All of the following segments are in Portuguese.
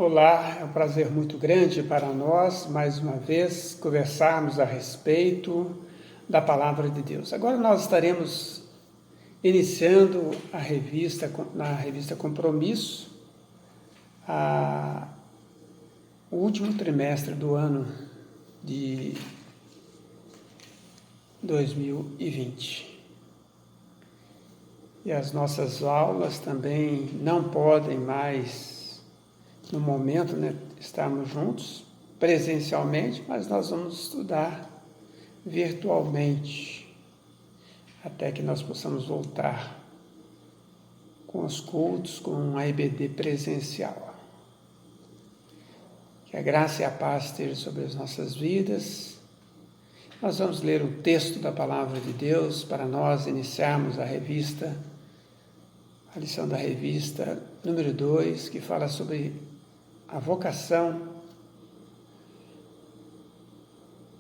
Olá, é um prazer muito grande para nós, mais uma vez, conversarmos a respeito da Palavra de Deus. Agora nós estaremos iniciando na revista Compromisso, o último trimestre do ano de 2020. E as nossas aulas também não podem mais, no momento, estarmos juntos presencialmente, mas nós vamos estudar virtualmente até que nós possamos voltar com os cultos, com a EBD presencial. Que a graça e a paz estejam sobre as nossas vidas. Nós vamos ler o texto da Palavra de Deus para nós iniciarmos a lição da revista número 2, que fala sobre a vocação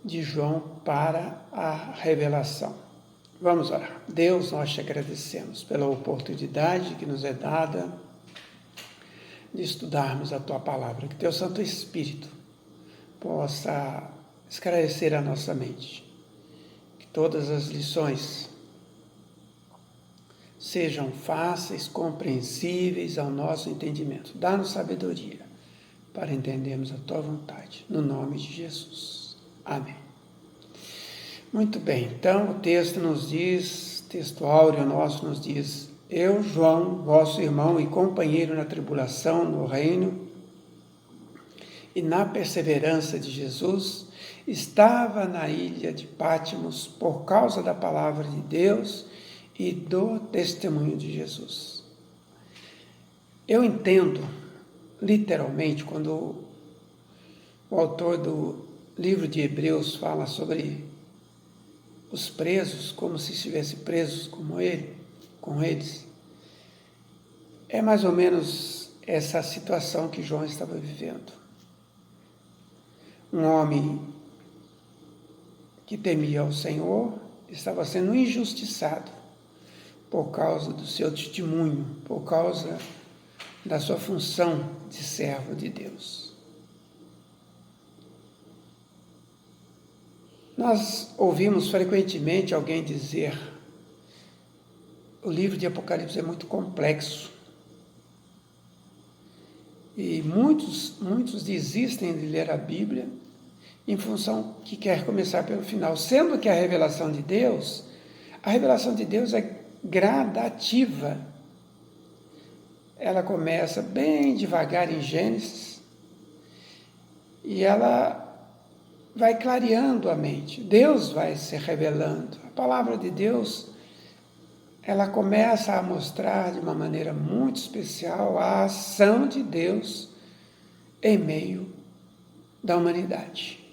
de João para a revelação. Vamos orar. Deus, nós te agradecemos pela oportunidade que nos é dada de estudarmos a tua palavra. Que teu Santo Espírito possa esclarecer a nossa mente. Que todas as lições sejam fáceis, compreensíveis ao nosso entendimento. Dá-nos sabedoria para entendermos a tua vontade, no nome de Jesus. Amém. Muito bem, então o texto áureo nosso nos diz: eu, João, vosso irmão e companheiro na tribulação, no reino e na perseverança de Jesus, estava na ilha de Pátimos por causa da palavra de Deus e do testemunho de Jesus. Eu entendo, literalmente, quando o autor do livro de Hebreus fala sobre os presos, como se estivessem presos com eles, é mais ou menos essa situação que João estava vivendo. Um homem que temia ao Senhor estava sendo injustiçado por causa do seu testemunho, por causa da sua função de servo de Deus. Nós ouvimos frequentemente alguém dizer: o livro de Apocalipse é muito complexo. E muitos desistem de ler a Bíblia em função que quer começar pelo final, sendo que a revelação de Deus é gradativa. Ela começa bem devagar em Gênesis e ela vai clareando a mente. Deus vai se revelando. A palavra de Deus, ela começa a mostrar de uma maneira muito especial a ação de Deus em meio da humanidade.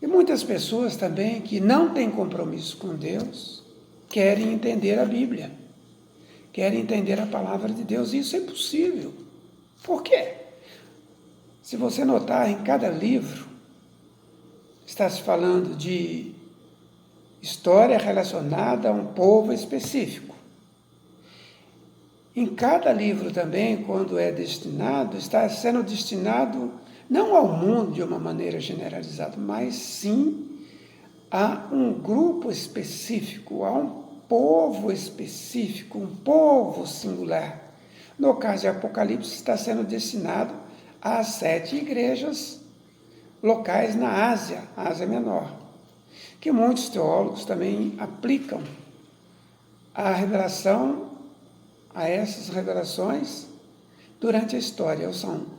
E muitas pessoas também que não têm compromisso com Deus querem entender a Bíblia, querem entender a palavra de Deus. Isso é impossível. Por quê? Se você notar, em cada livro está se falando de história relacionada a um povo específico. Em cada livro também, quando é destinado, está sendo destinado não ao mundo de uma maneira generalizada, mas sim a um grupo específico, a um povo específico, um povo singular. No caso de Apocalipse, está sendo destinado às 7 igrejas locais na Ásia Menor, que muitos teólogos também aplicam a essas revelações durante a história,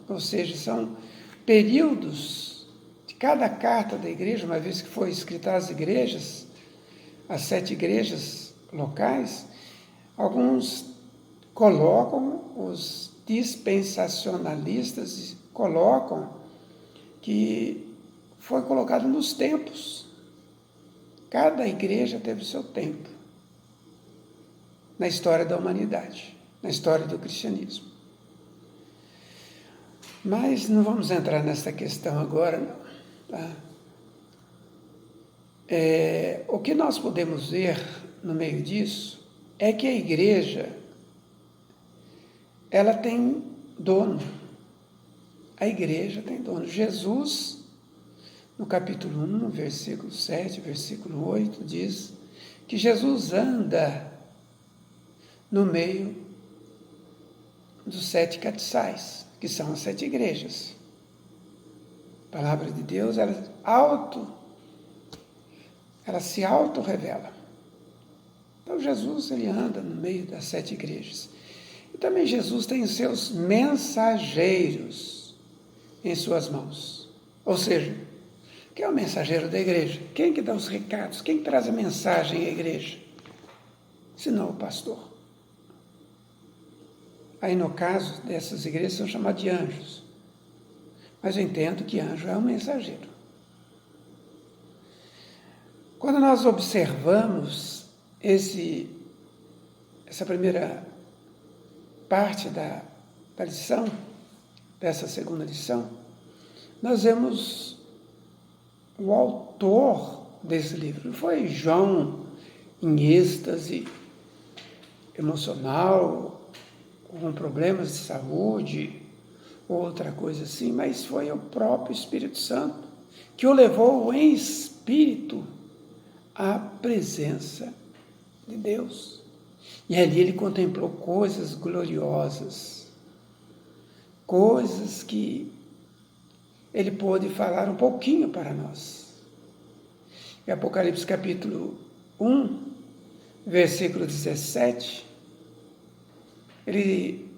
ou seja, são períodos de cada carta da igreja, uma vez que foi escrita às igrejas, as 7 igrejas locais. Alguns colocam, os dispensacionalistas colocam que foi colocado nos tempos. Cada igreja teve o seu tempo na história da humanidade, na história do cristianismo. Mas não vamos entrar nessa questão agora, não. Tá? O que nós podemos ver no meio disso é que a igreja ela tem dono. A igreja tem dono. Jesus, no capítulo 1, versículo 7, versículo 8, diz que Jesus anda no meio dos 7 castiçais, que são as 7 igrejas. A palavra de Deus, ela se auto-revela. Então Jesus, ele anda no meio das 7 igrejas. E também Jesus tem os seus mensageiros em suas mãos. Ou seja, quem é o mensageiro da igreja? Quem que dá os recados? Quem traz a mensagem à igreja? Senão o pastor. Aí, no caso dessas igrejas, são chamadas de anjos. Mas eu entendo que anjo é um mensageiro. Quando nós observamos essa primeira parte da lição, dessa segunda lição, nós vemos o autor desse livro. Não foi João em êxtase emocional, com problemas de saúde, ou outra coisa assim, mas foi o próprio Espírito Santo que o levou em espírito à presença de Deus. E ali ele contemplou coisas gloriosas, coisas que ele pôde falar um pouquinho para nós. Em Apocalipse capítulo 1, versículo 17, ele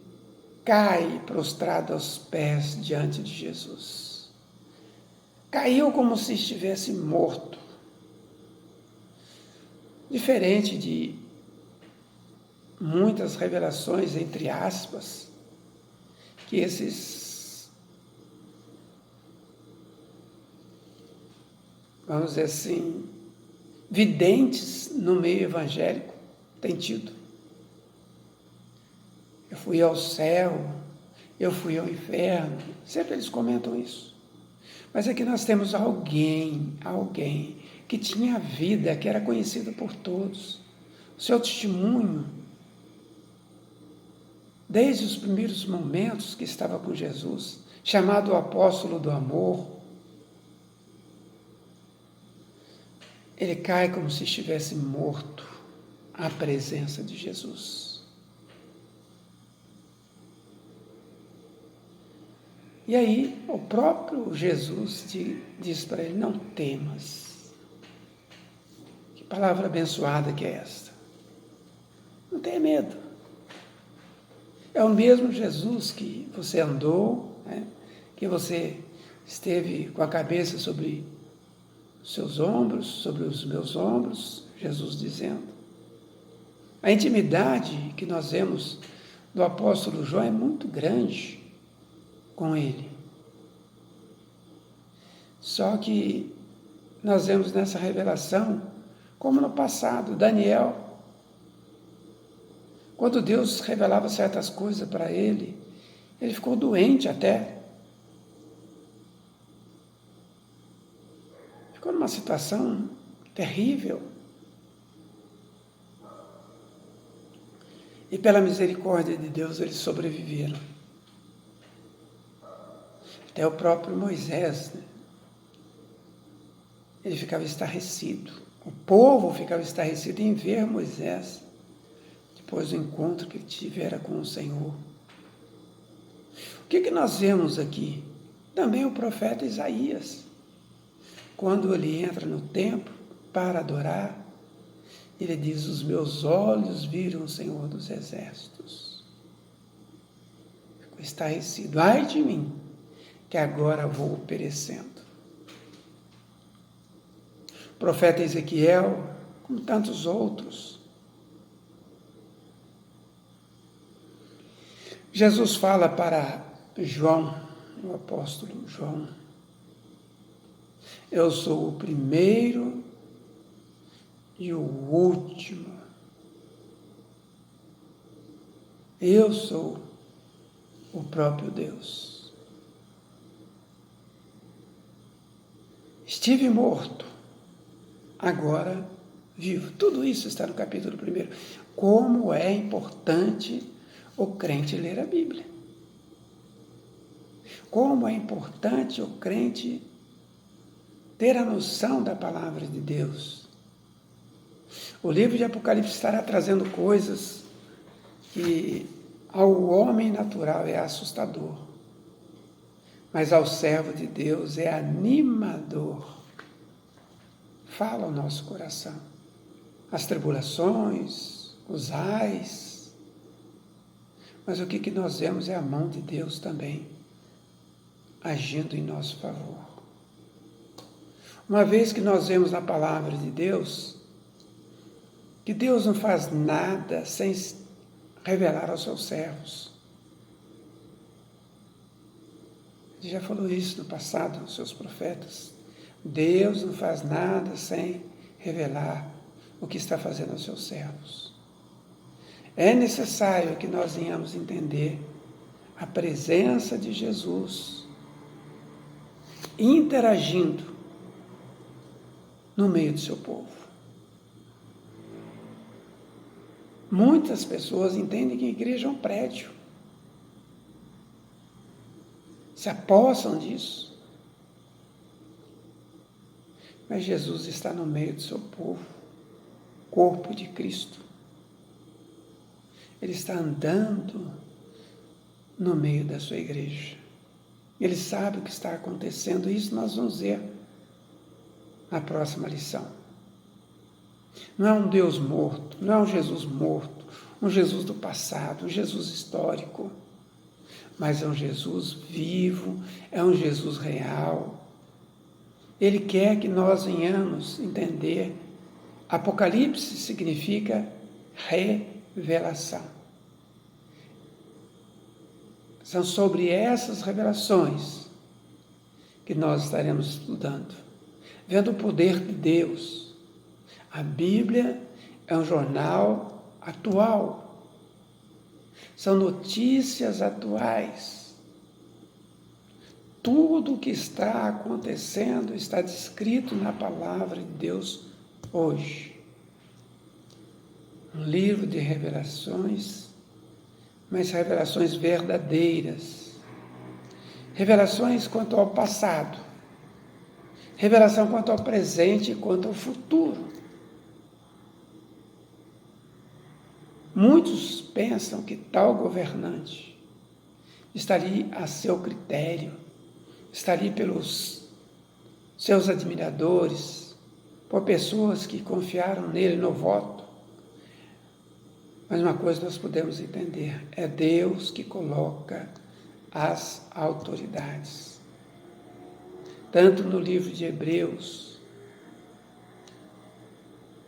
cai prostrado aos pés diante de Jesus. Caiu como se estivesse morto. Diferente de muitas revelações, entre aspas, que esses, vamos dizer assim, videntes no meio evangélico têm tido. Eu fui ao céu, eu fui ao inferno, sempre eles comentam isso. Mas aqui nós temos alguém que tinha vida, que era conhecido por todos. O seu testemunho, desde os primeiros momentos que estava com Jesus, chamado o apóstolo do amor, ele cai como se estivesse morto à presença de Jesus. E aí o próprio Jesus diz para ele: não temas. Que palavra abençoada que é esta. Não tenha medo. É o mesmo Jesus que você andou, né? Que você esteve com a cabeça sobre os seus ombros, sobre os meus ombros, Jesus dizendo. A intimidade que nós vemos do apóstolo João é muito grande com ele. Só que nós vemos nessa revelação, como no passado, Daniel, quando Deus revelava certas coisas para ele, ele ficou doente até. Ficou numa situação terrível. E pela misericórdia de Deus eles sobreviveram. Até o próprio Moisés, né? Ele ficava estarrecido. O povo ficava estarrecido em ver Moisés, depois do encontro que ele tivera com o Senhor. O que nós vemos aqui? Também o profeta Isaías, quando ele entra no templo para adorar, ele diz: os meus olhos viram o Senhor dos Exércitos. Ficou estarrecido. Ai de mim, que agora vou perecendo. O profeta Ezequiel, como tantos outros. Jesus fala para João, o apóstolo João: eu sou o primeiro e o último. Eu sou o próprio Deus. Estive morto, agora vivo. Tudo isso está no capítulo 1. Como é importante o crente ler a Bíblia. Como é importante o crente ter a noção da palavra de Deus. O livro de Apocalipse estará trazendo coisas que ao homem natural é assustador, mas ao servo de Deus é animador. Fala ao nosso coração. As tribulações, os ais, mas o que nós vemos é a mão de Deus também agindo em nosso favor. Uma vez que nós vemos na palavra de Deus, que Deus não faz nada sem revelar aos seus servos. Ele já falou isso no passado, aos seus profetas. Deus não faz nada sem revelar o que está fazendo aos seus servos. É necessário que nós venhamos entender a presença de Jesus interagindo no meio do seu povo. Muitas pessoas entendem que a igreja é um prédio. Se apossam disso. Mas Jesus está no meio do seu povo, corpo de Cristo. Ele está andando no meio da sua igreja. Ele sabe o que está acontecendo, e isso nós vamos ver na próxima lição. Não é um Deus morto, não é um Jesus morto, um Jesus do passado, um Jesus histórico, mas é um Jesus vivo, é um Jesus real. Ele quer que nós venhamos entender. Apocalipse significa revelação. São sobre essas revelações que nós estaremos estudando, vendo o poder de Deus. A Bíblia é um jornal atual. São notícias atuais. Tudo o que está acontecendo está descrito na palavra de Deus hoje. Um livro de revelações, mas revelações verdadeiras. Revelações quanto ao passado. Revelação quanto ao presente e quanto ao futuro. Muitos pensam que tal governante está ali a seu critério, está ali pelos seus admiradores, por pessoas que confiaram nele no voto. Mas uma coisa nós podemos entender, é Deus que coloca as autoridades. Tanto no livro de Hebreus,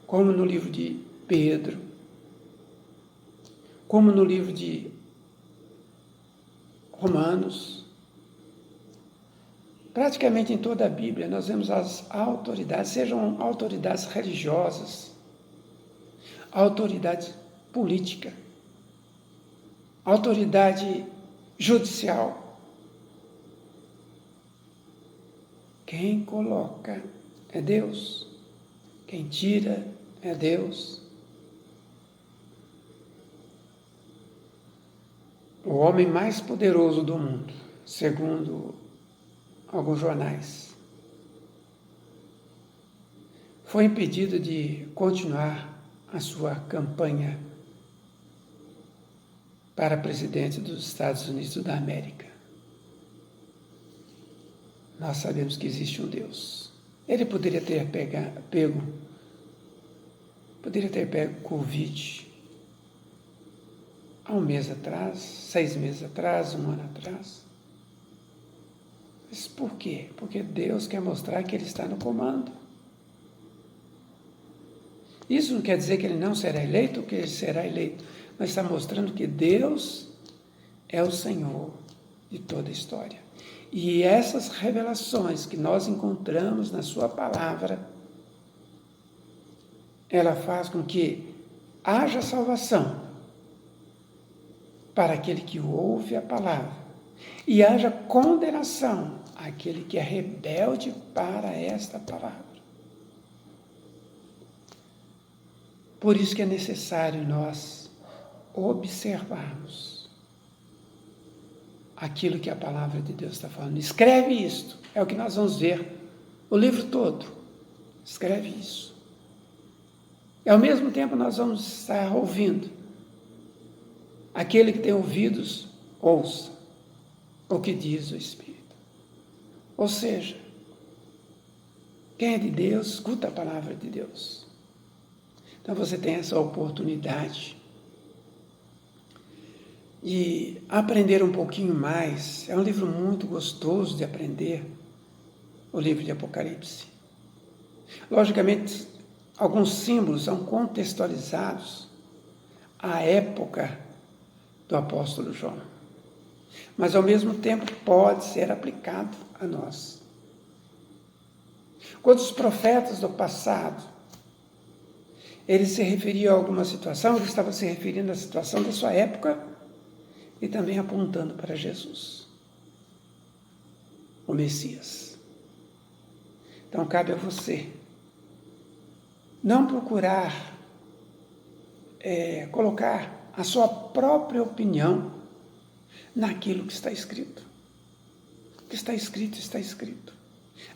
como no livro de Pedro, como no livro de Romanos, praticamente em toda a Bíblia nós vemos as autoridades, sejam autoridades religiosas, autoridade política, autoridade judicial. Quem coloca é Deus, quem tira é Deus. O homem mais poderoso do mundo, segundo alguns jornais, foi impedido de continuar a sua campanha para presidente dos Estados Unidos da América. Nós sabemos que existe um Deus. Ele poderia ter pego Covid há um mês atrás, 6 meses atrás, 1 ano atrás. Mas por quê? Porque Deus quer mostrar que Ele está no comando. Isso não quer dizer que Ele não será eleito ou que Ele será eleito, mas está mostrando que Deus é o Senhor de toda a história. E essas revelações que nós encontramos na sua palavra, ela faz com que haja salvação para aquele que ouve a palavra e haja condenação àquele que é rebelde para esta palavra. Por isso que é necessário nós observarmos aquilo que a palavra de Deus está falando. Escreve isto, é o que nós vamos ver, o livro todo. Escreve isso. E ao mesmo tempo nós vamos estar ouvindo. Aquele que tem ouvidos, ouça o que diz o Espírito. Ou seja, quem é de Deus, escuta a palavra de Deus. Então você tem essa oportunidade de aprender um pouquinho mais. É um livro muito gostoso de aprender, o livro de Apocalipse. Logicamente, alguns símbolos são contextualizados à época do apóstolo João, mas ao mesmo tempo pode ser aplicado a nós. Quando os profetas do passado, eles se referiam a alguma situação, eles estavam se referindo à situação da sua época e também apontando para Jesus, o Messias. Então cabe a você não procurar colocar a sua própria opinião naquilo que está escrito. O que está escrito, está escrito.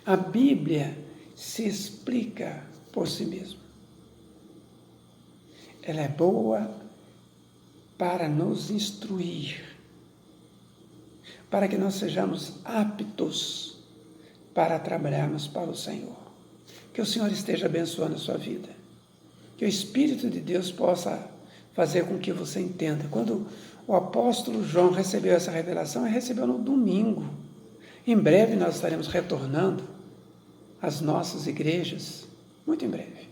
A Bíblia se explica por si mesma. Ela é boa para nos instruir, para que nós sejamos aptos para trabalharmos para o Senhor. Que o Senhor esteja abençoando a sua vida. Que o Espírito de Deus possa fazer com que você entenda. Quando o apóstolo João recebeu essa revelação, ele recebeu no domingo. Em breve nós estaremos retornando às nossas igrejas, muito em breve.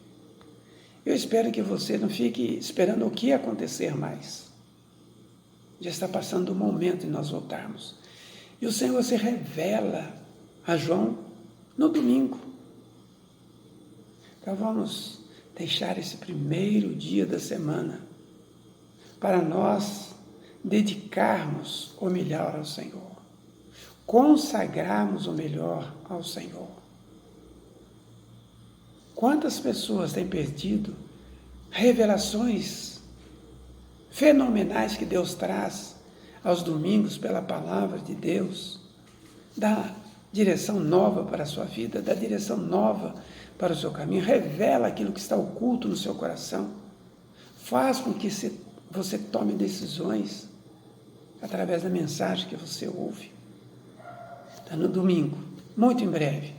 Eu espero que você não fique esperando o que ia acontecer mais. Já está passando o momento de nós voltarmos. E o Senhor se revela a João no domingo. Então vamos deixar esse primeiro dia da semana para nós dedicarmos o melhor ao Senhor, consagrarmos o melhor ao Senhor. Quantas pessoas têm perdido revelações fenomenais que Deus traz aos domingos pela palavra de Deus, dá direção nova para a sua vida, dá direção nova para o seu caminho, revela aquilo que está oculto no seu coração, faz com que você tome decisões através da mensagem que você ouve. Está no domingo, muito em breve.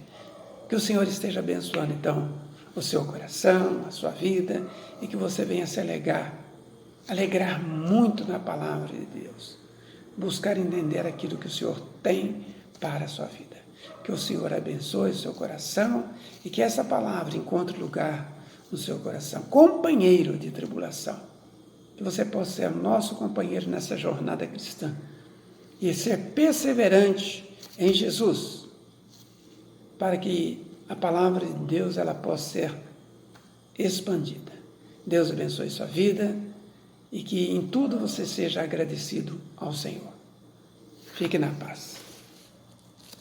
Que o Senhor esteja abençoando, então, o seu coração, a sua vida, e que você venha se alegrar muito na palavra de Deus, buscar entender aquilo que o Senhor tem para a sua vida. Que o Senhor abençoe o seu coração e que essa palavra encontre lugar no seu coração. Companheiro de tribulação, que você possa ser o nosso companheiro nessa jornada cristã e ser perseverante em Jesus, para que a palavra de Deus ela possa ser expandida. Deus abençoe sua vida e que em tudo você seja agradecido ao Senhor. Fique na paz.